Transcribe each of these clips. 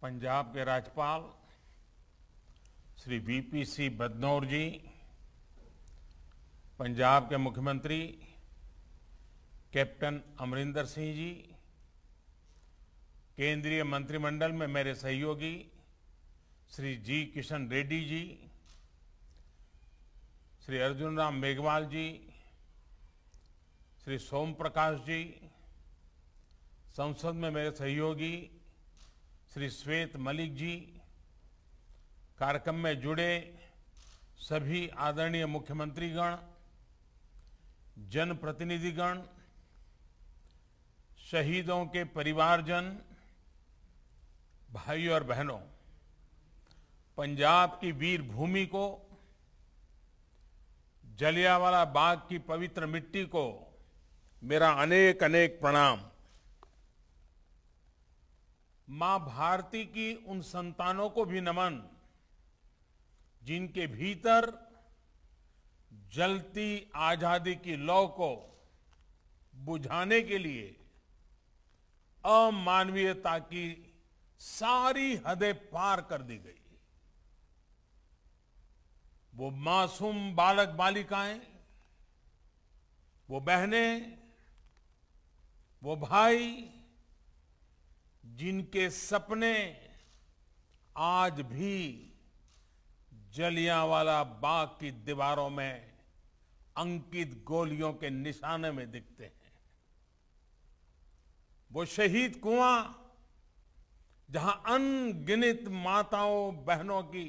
पंजाब के राज्यपाल श्री वीपी सिंह बदनौर जी, पंजाब के मुख्यमंत्री कैप्टन अमरिंदर सिंह जी, केंद्रीय मंत्रिमंडल में मेरे सहयोगी श्री जी किशन रेड्डी जी, श्री अर्जुन राम मेघवाल जी, श्री सोम प्रकाश जी, संसद में मेरे सहयोगी श्री श्वेत मलिक जी, कार्यक्रम में जुड़े सभी आदरणीय मुख्यमंत्रीगण, जनप्रतिनिधिगण, शहीदों के परिवारजन, भाइयों और बहनों, पंजाब की वीर भूमि को, जलियांवाला बाग की पवित्र मिट्टी को मेरा अनेक अनेक प्रणाम। मां भारती की उन संतानों को भी नमन जिनके भीतर जलती आजादी की लौ को बुझाने के लिए अमानवीयता की सारी हदें पार कर दी गई। वो मासूम बालक बालिकाएं, वो बहनें, वो भाई जिनके सपने आज भी जलियांवाला बाग की दीवारों में अंकित गोलियों के निशाने में दिखते हैं। वो शहीद कुआं जहां अनगिनत माताओं बहनों की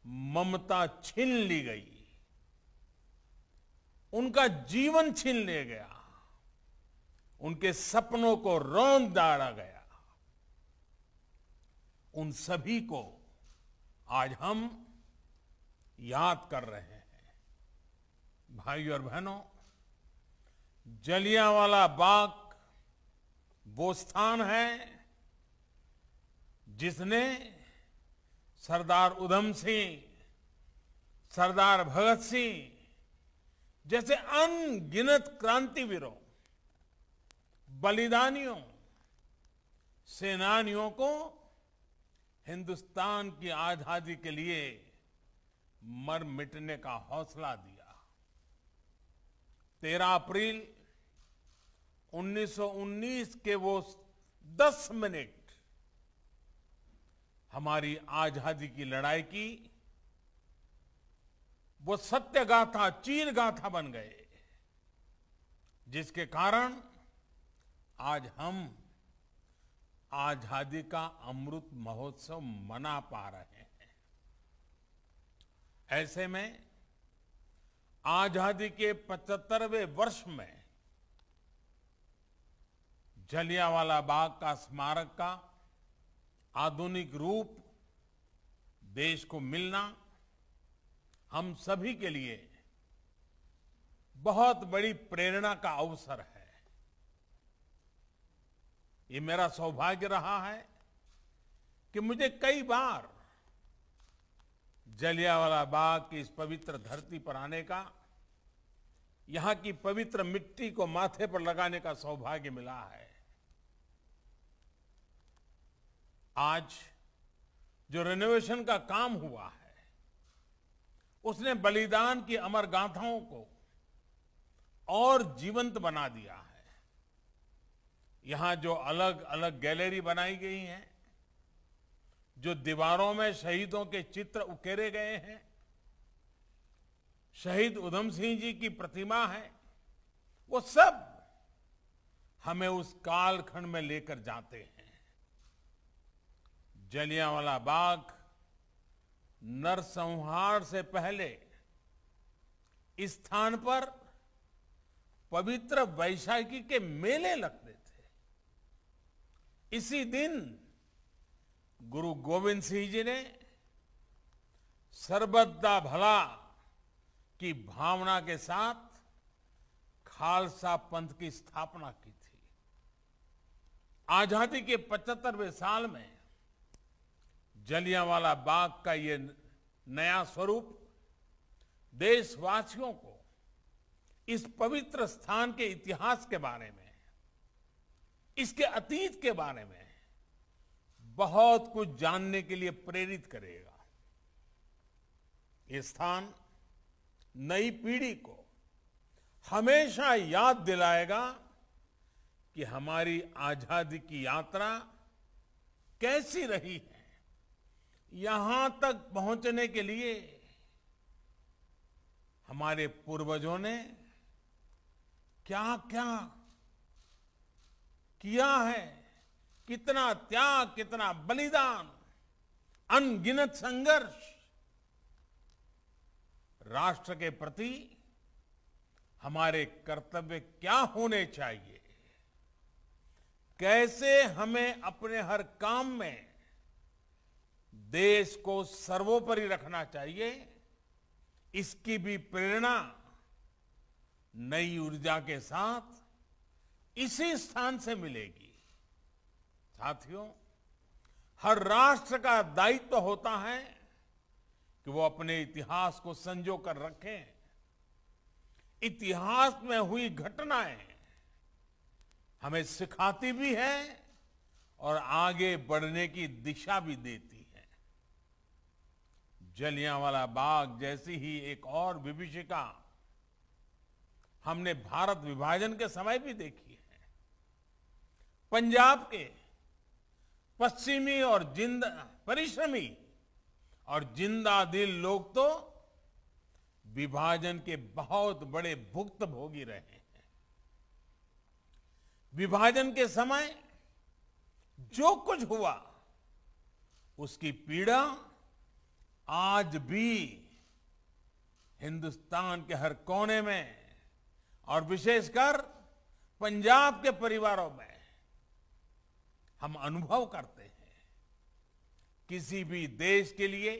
ममता छीन ली गई, उनका जीवन छीन लिया गया, उनके सपनों को रौंद डाला गया, उन सभी को आज हम याद कर रहे हैं। भाइयों और बहनों, जलियांवाला बाग वो स्थान है जिसने सरदार उधम सिंह, सरदार भगत सिंह जैसे अनगिनत क्रांतिवीरों, बलिदानियों, सेनानियों को हिंदुस्तान की आजादी के लिए मर मिटने का हौसला दिया। 13 अप्रैल 1919 के वो 10 मिनट हमारी आजादी की लड़ाई की वो सत्य गाथा, चीर गाथा बन गए, जिसके कारण आज हम आजादी का अमृत महोत्सव मना पा रहे हैं। ऐसे में आजादी के 75वें वर्ष में जलियांवाला बाग का स्मारक का आधुनिक रूप देश को मिलना हम सभी के लिए बहुत बड़ी प्रेरणा का अवसर है। ये मेरा सौभाग्य रहा है कि मुझे कई बार जलियांवाला बाग की इस पवित्र धरती पर आने का, यहां की पवित्र मिट्टी को माथे पर लगाने का सौभाग्य मिला है। आज जो रेनोवेशन का काम हुआ है, उसने बलिदान की अमर गाथाओं को और जीवंत बना दिया है। यहां जो अलग अलग गैलरी बनाई गई हैं, जो दीवारों में शहीदों के चित्र उकेरे गए हैं, शहीद उधम सिंह जी की प्रतिमा है, वो सब हमें उस कालखंड में लेकर जाते हैं। जलियांवाला बाग नरसंहार से पहले इस स्थान पर पवित्र वैशाखी के मेले लगते थे। इसी दिन गुरु गोविंद सिंह जी ने सर्वदा भला की भावना के साथ खालसा पंथ की स्थापना की थी। आजादी के 75वें साल में जलियांवाला बाग का ये नया स्वरूप देशवासियों को इस पवित्र स्थान के इतिहास के बारे में, इसके अतीत के बारे में बहुत कुछ जानने के लिए प्रेरित करेगा। ये स्थान नई पीढ़ी को हमेशा याद दिलाएगा कि हमारी आजादी की यात्रा कैसी रही है। यहां तक पहुंचने के लिए हमारे पूर्वजों ने क्या क्या किया है, कितना त्याग, कितना बलिदान, अनगिनत संघर्ष। राष्ट्र के प्रति हमारे कर्तव्य क्या होने चाहिए, कैसे हमें अपने हर काम में देश को सर्वोपरि रखना चाहिए, इसकी भी प्रेरणा नई ऊर्जा के साथ इसी स्थान से मिलेगी। साथियों, हर राष्ट्र का दायित्व होता है कि वो अपने इतिहास को संजो कर रखे। इतिहास में हुई घटनाएं हमें सिखाती भी है और आगे बढ़ने की दिशा भी देती है। जलियांवाला बाग जैसी ही एक और विभीषिका हमने भारत विभाजन के समय भी देखी है। पंजाब के पश्चिमी और परिश्रमी और जिंदा दिल लोग तो विभाजन के बहुत बड़े भुक्तभोगी रहे हैं। विभाजन के समय जो कुछ हुआ उसकी पीड़ा आज भी हिंदुस्तान के हर कोने में और विशेषकर पंजाब के परिवारों में हम अनुभव करते हैं। किसी भी देश के लिए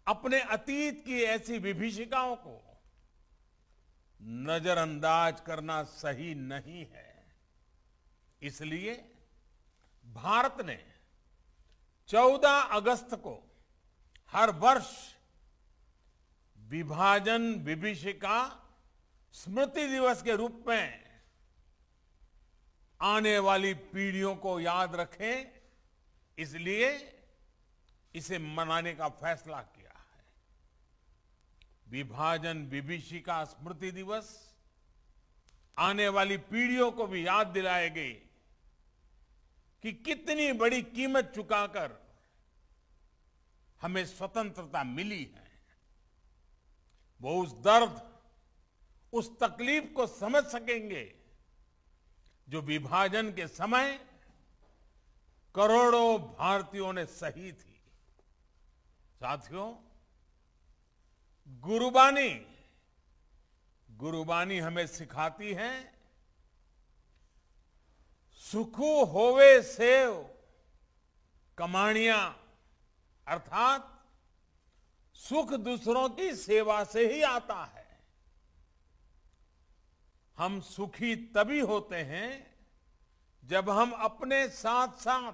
अपने अतीत की ऐसी विभीषिकाओं को नजरअंदाज करना सही नहीं है। इसलिए भारत ने 14 अगस्त को हर वर्ष विभाजन विभीषिका स्मृति दिवस के रूप में आने वाली पीढ़ियों को याद रखें, इसलिए इसे मनाने का फैसला किया है। विभाजन विभीषिका स्मृति दिवस आने वाली पीढ़ियों को भी याद दिलाएगी कि कितनी बड़ी कीमत चुकाकर हमें स्वतंत्रता मिली है। वो उस दर्द, उस तकलीफ को समझ सकेंगे जो विभाजन के समय करोड़ों भारतीयों ने सही थी। साथियों, गुरुबानी हमें सिखाती है, सुखू होवे सेव कमाणियां, अर्थात सुख दूसरों की सेवा से ही आता है। हम सुखी तभी होते हैं जब हम अपने साथ साथ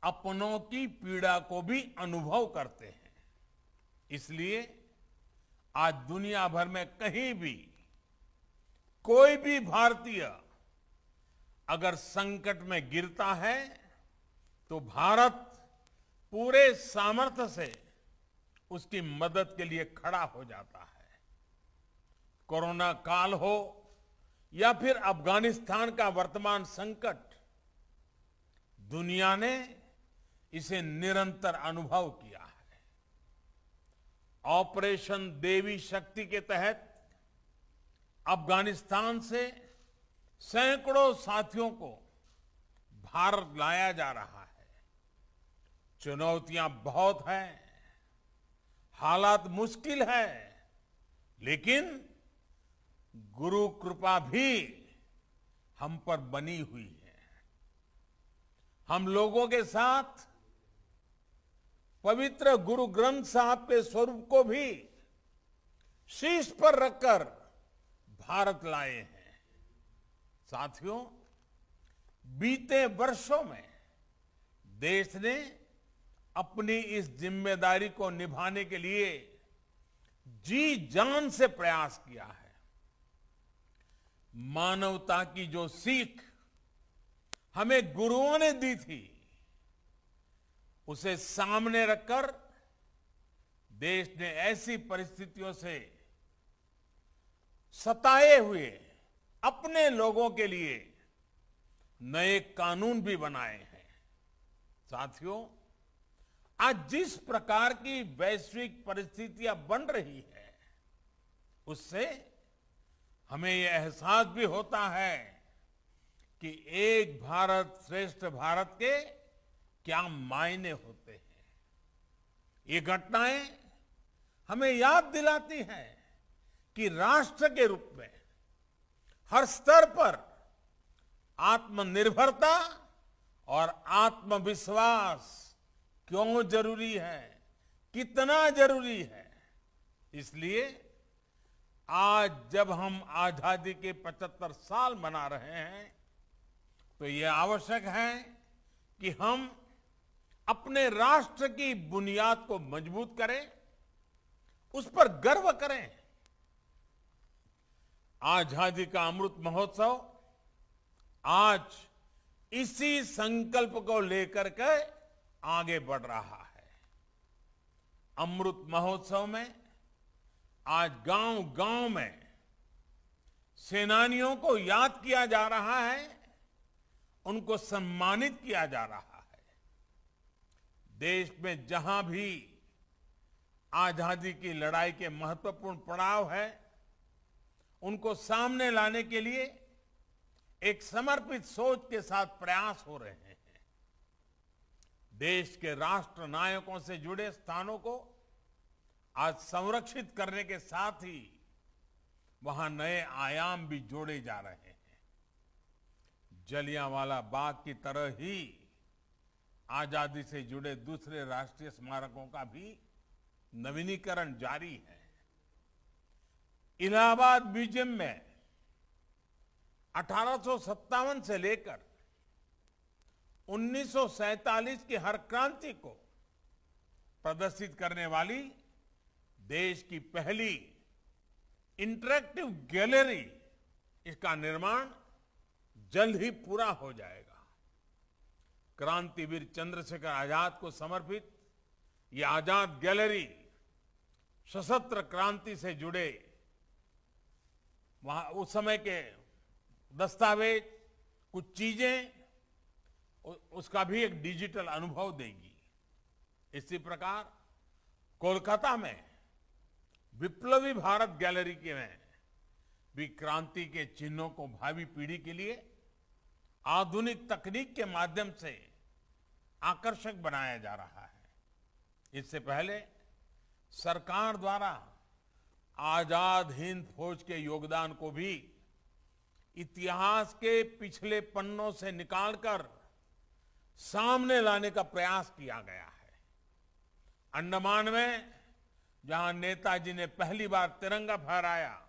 अपनों की पीड़ा को भी अनुभव करते हैं। इसलिए आज दुनिया भर में कहीं भी कोई भी भारतीय अगर संकट में गिरता है तो भारत पूरे सामर्थ्य से उसकी मदद के लिए खड़ा हो जाता है। कोरोना काल हो या फिर अफगानिस्तान का वर्तमान संकट, दुनिया ने इसे निरंतर अनुभव किया है। ऑपरेशन देवी शक्ति के तहत अफगानिस्तान से सैकड़ों साथियों को भारत लाया जा रहा है। चुनौतियां बहुत हैं, हालात मुश्किल है, लेकिन गुरु कृपा भी हम पर बनी हुई है। हम लोगों के साथ पवित्र गुरु ग्रंथ साहब के स्वरूप को भी शीर्ष पर रखकर भारत लाए हैं। साथियों, बीते वर्षों में देश ने अपनी इस जिम्मेदारी को निभाने के लिए जी जान से प्रयास किया है। मानवता की जो सीख हमें गुरुओं ने दी थी, उसे सामने रखकर देश ने ऐसी परिस्थितियों से सताए हुए अपने लोगों के लिए नए कानून भी बनाए हैं। साथियों, आज जिस प्रकार की वैश्विक परिस्थितियां बन रही है, उससे हमें यह एहसास भी होता है कि एक भारत श्रेष्ठ भारत के क्या मायने होते हैं। ये घटनाएं हमें याद दिलाती हैं कि राष्ट्र के रूप में हर स्तर पर आत्मनिर्भरता और आत्मविश्वास क्यों जरूरी है, कितना जरूरी है। इसलिए आज जब हम आजादी के 75 साल मना रहे हैं, तो यह आवश्यक है कि हम अपने राष्ट्र की बुनियाद को मजबूत करें, उस पर गर्व करें। आजादी का अमृत महोत्सव आज इसी संकल्प को लेकर के आगे बढ़ रहा है। अमृत महोत्सव में आज गांव-गांव में सेनानियों को याद किया जा रहा है, उनको सम्मानित किया जा रहा है। देश में जहां भी आजादी की लड़ाई के महत्वपूर्ण पड़ाव है, उनको सामने लाने के लिए एक समर्पित सोच के साथ प्रयास हो रहे हैं। देश के राष्ट्र नायकों से जुड़े स्थानों को आज संरक्षित करने के साथ ही वहां नए आयाम भी जोड़े जा रहे हैं। जलियांवाला बाग की तरह ही आजादी से जुड़े दूसरे राष्ट्रीय स्मारकों का भी नवीनीकरण जारी है। इलाहाबाद म्यूजियम में 1857 से लेकर 1947 की हर क्रांति को प्रदर्शित करने वाली देश की पहली इंटरैक्टिव गैलरी, इसका निर्माण जल्द ही पूरा हो जाएगा। क्रांतिवीर चंद्रशेखर आजाद को समर्पित यह आजाद गैलरी सशस्त्र क्रांति से जुड़े वहां उस समय के दस्तावेज, कुछ चीजें, उसका भी एक डिजिटल अनुभव देगी। इसी प्रकार कोलकाता में विप्लवी भारत गैलरी के में भी क्रांति के चिन्हों को भावी पीढ़ी के लिए आधुनिक तकनीक के माध्यम से आकर्षक बनाया जा रहा है। इससे पहले सरकार द्वारा आजाद हिंद फौज के योगदान को भी इतिहास के पिछले पन्नों से निकालकर सामने लाने का प्रयास किया गया है। अंडमान में जहां नेताजी ने पहली बार तिरंगा फहराया,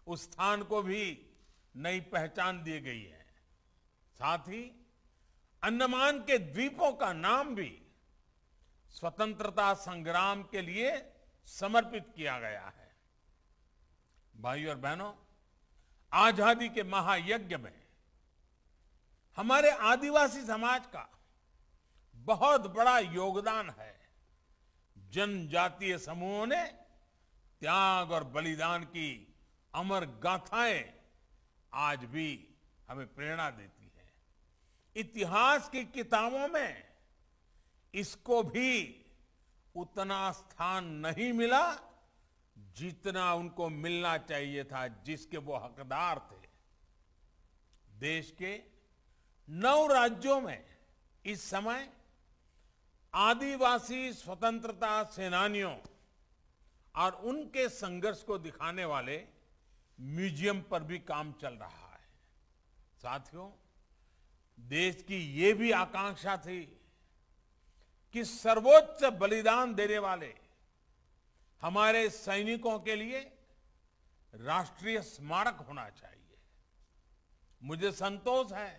उस स्थान को भी नई पहचान दी गई है। साथ ही अंडमान के द्वीपों का नाम भी स्वतंत्रता संग्राम के लिए समर्पित किया गया है। भाइयों और बहनों, आजादी के महायज्ञ में हमारे आदिवासी समाज का बहुत बड़ा योगदान है। जनजातीय समूहों ने त्याग और बलिदान की अमर गाथाएं आज भी हमें प्रेरणा देती है। इतिहास की किताबों में इसको भी उतना स्थान नहीं मिला जितना उनको मिलना चाहिए था, जिसके वो हकदार थे। देश के 9 राज्यों में इस समय आदिवासी स्वतंत्रता सेनानियों और उनके संघर्ष को दिखाने वाले म्यूजियम पर भी काम चल रहा है। साथियों, देश की ये भी आकांक्षा थी कि सर्वोच्च बलिदान देने वाले हमारे सैनिकों के लिए राष्ट्रीय स्मारक होना चाहिए। मुझे संतोष है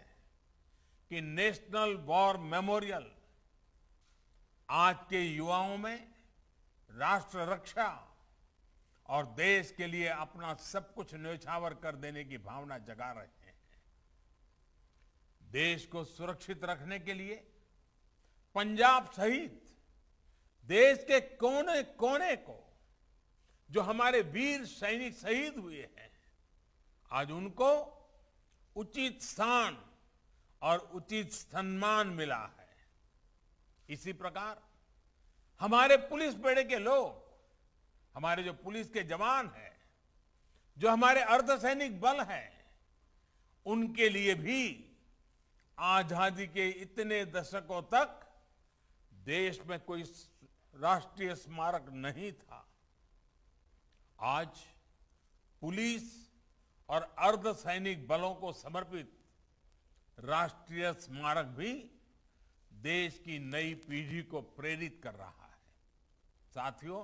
कि नेशनल वॉर मेमोरियल आज के युवाओं में राष्ट्र रक्षा और देश के लिए अपना सब कुछ न्यौछावर कर देने की भावना जगा रहे हैं। देश को सुरक्षित रखने के लिए पंजाब सहित देश के कोने कोने को जो हमारे वीर सैनिक शहीद हुए हैं, आज उनको उचित स्थान और उचित सम्मान मिला है। इसी प्रकार हमारे पुलिस बेड़े के लोग, हमारे जो पुलिस के जवान हैं, जो हमारे अर्धसैनिक बल हैं, उनके लिए भी आजादी के इतने दशकों तक देश में कोई राष्ट्रीय स्मारक नहीं था। आज पुलिस और अर्धसैनिक बलों को समर्पित राष्ट्रीय स्मारक भी देश की नई पीढ़ी को प्रेरित कर रहा है। साथियों,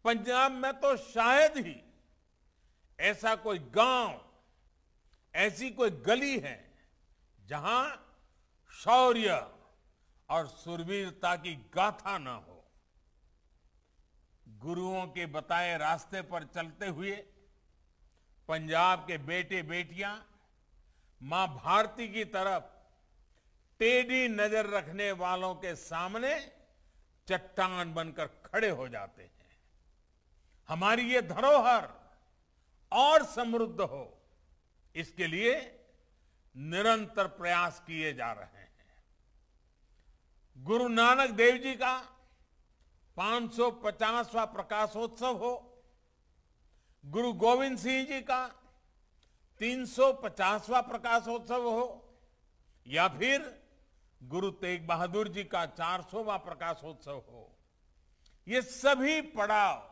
पंजाब में तो शायद ही ऐसा कोई गांव, ऐसी कोई गली है जहां शौर्य और शूरवीरता की गाथा न हो। गुरुओं के बताए रास्ते पर चलते हुए पंजाब के बेटे बेटियां मां भारती की तरफ टेढ़ी नजर रखने वालों के सामने चट्टान बनकर खड़े हो जाते हैं। हमारी ये धरोहर और समृद्ध हो, इसके लिए निरंतर प्रयास किए जा रहे हैं। गुरु नानक देव जी का 550वां प्रकाशोत्सव हो, गुरु गोविंद सिंह जी का 350वां प्रकाशोत्सव हो, या फिर गुरु तेग बहादुर जी का 400वां प्रकाशोत्सव हो, ये सभी पड़ाव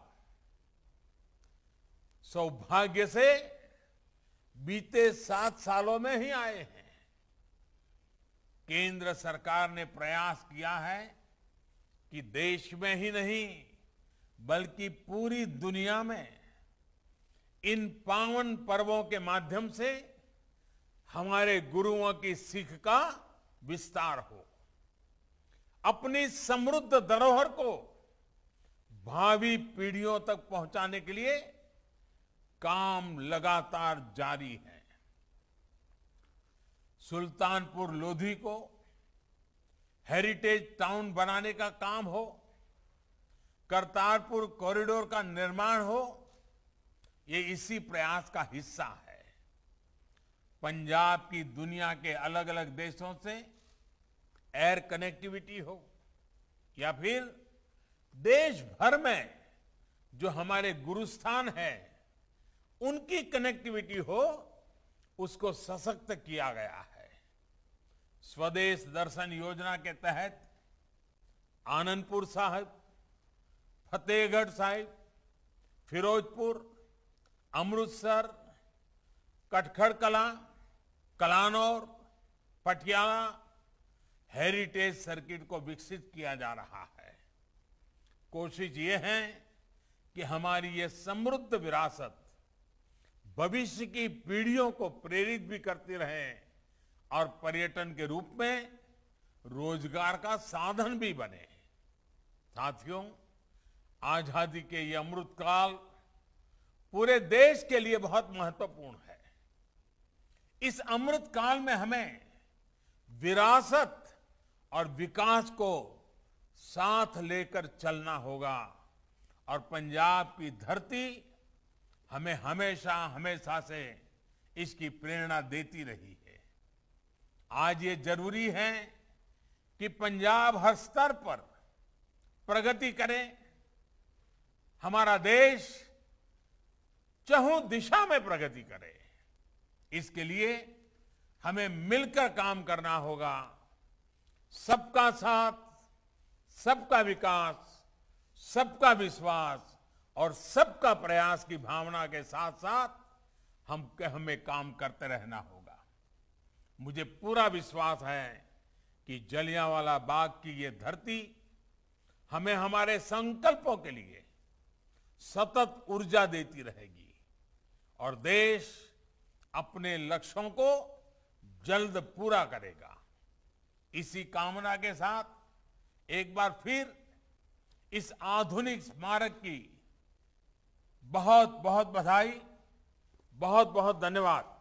सौभाग्य से बीते 7 सालों में ही आए हैं। केंद्र सरकार ने प्रयास किया है कि देश में ही नहीं बल्कि पूरी दुनिया में इन पावन पर्वों के माध्यम से हमारे गुरुओं की सीख का विस्तार हो। अपनी समृद्ध धरोहर को भावी पीढ़ियों तक पहुंचाने के लिए काम लगातार जारी है। सुल्तानपुर लोधी को हेरिटेज टाउन बनाने का काम हो, करतारपुर कॉरिडोर का निर्माण हो, ये इसी प्रयास का हिस्सा है। पंजाब की दुनिया के अलग अलग देशों से एयर कनेक्टिविटी हो, या फिर देश भर में जो हमारे गुरुस्थान है उनकी कनेक्टिविटी हो, उसको सशक्त किया गया है। स्वदेश दर्शन योजना के तहत आनंदपुर साहिब, फतेहगढ़ साहिब, फिरोजपुर, अमृतसर, कटखड़ कलां, कलानौर, पटियाला हेरिटेज सर्किट को विकसित किया जा रहा है। कोशिश ये है कि हमारी ये समृद्ध विरासत भविष्य की पीढ़ियों को प्रेरित भी करती रहे और पर्यटन के रूप में रोजगार का साधन भी बने। साथियों, आजादी के ये अमृतकाल पूरे देश के लिए बहुत महत्वपूर्ण है। इस अमृतकाल में हमें विरासत और विकास को साथ लेकर चलना होगा और पंजाब की धरती हमें हमेशा हमेशा से इसकी प्रेरणा देती रही है। आज ये जरूरी है कि पंजाब हर स्तर पर प्रगति करे, हमारा देश चहुं दिशा में प्रगति करे। इसके लिए हमें मिलकर काम करना होगा। सबका साथ, सबका विकास, सबका विश्वास और सबका प्रयास की भावना के साथ साथ हमें काम करते रहना होगा। मुझे पूरा विश्वास है कि जलियांवाला बाग की ये धरती हमें हमारे संकल्पों के लिए सतत ऊर्जा देती रहेगी और देश अपने लक्ष्यों को जल्द पूरा करेगा। इसी कामना के साथ एक बार फिर इस आधुनिक स्मारक की बहुत बहुत बधाई, बहुत बहुत धन्यवाद।